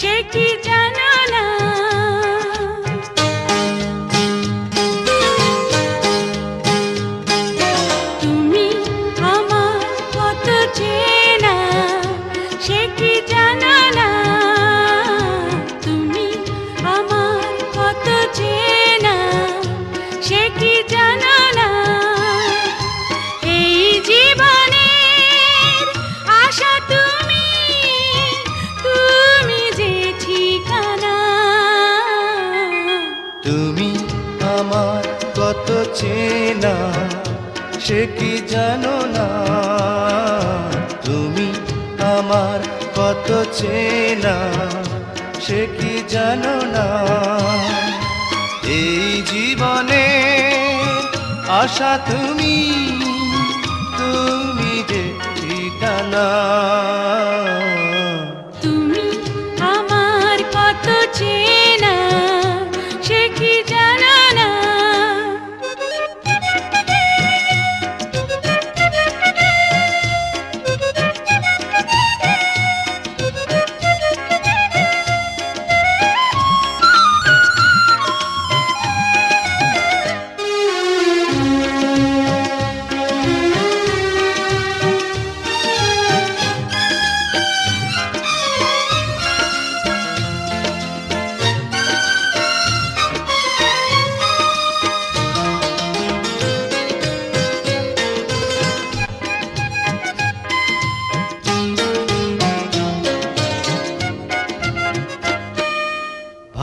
সে কি জানো না। তুমি আমার কত চেনা সে কি জানো না। তুমি আমার কত চেনা সে কি জানো না। এই জীবনের আশা তুমি, তুমি যে ঠিকানা। তুমি আমার কত চেনা সে কি জানো না। তুমি আমার কত চেনা সে কি জানো না। এই জীবনে আশা তুমি, তুমি যে ঠিকানা। তুমি আমার কত চেনা সে কি জানো না।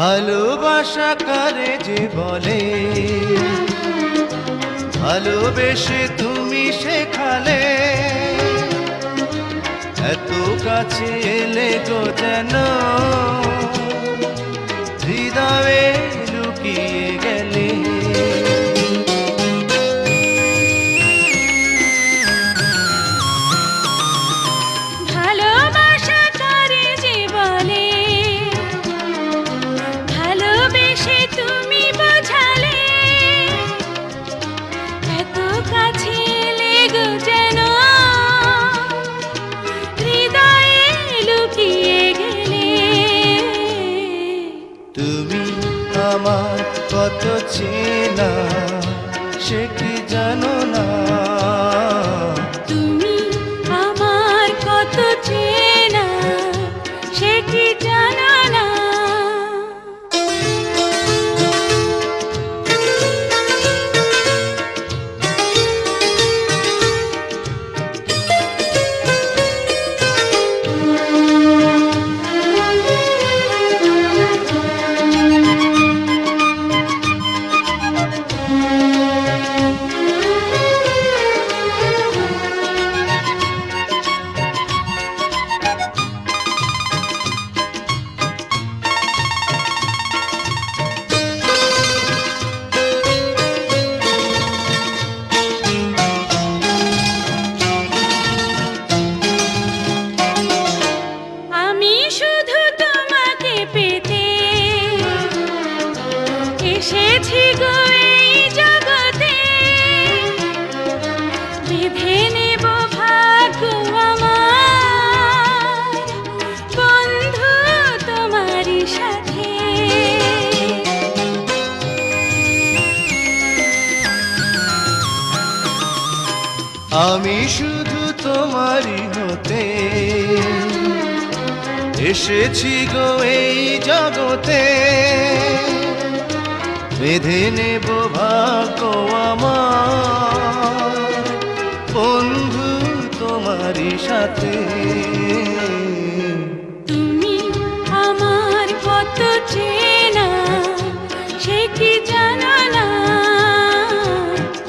ভালোবাসা কারে যে বলে, ভালোবেসে তুমি শেখালে। এত কাছে এলে গো যেন হৃদয়ে লুকিয়ে গেলে। ভালোবাসা কারে যে বলে, ভালোবেসে তুমি বোঝালে। এত কাছে এলে গো যেন হৃদয়ে লুকিয়ে গেলে। তুমি আমার কত চেনা সে কি জানো না। তুমি আমার কত চেনা সে কি জানো না। আমি শুধু তোমাকে পেতে এসেছি গো এই জগতে। বেঁধে নেব ভাগ্য আমার বন্ধু তোমারই সাথে। আমি শুধু তোমারই হতে এসেছি গো এই জগতে। বেঁধে নেব ভাগ্য আমার বন্ধু তোমারই সাথে। তুমি আমার কত চেনা সে কি জানো না।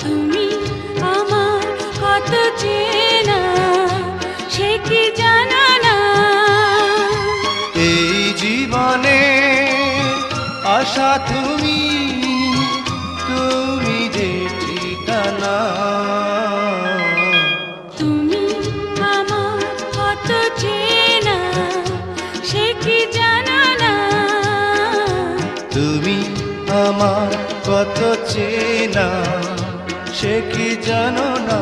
তুমি আমার কত চেনা সে কি জানো না। এই জীবনে আশা তুমি, তুমি যে ঠিকানা। তুমি আমার কত চেনা সে কি জানো না। তুমি আমার কত চেনা সে কি জানো না।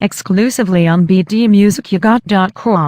exclusively on bdmusicyougot.com.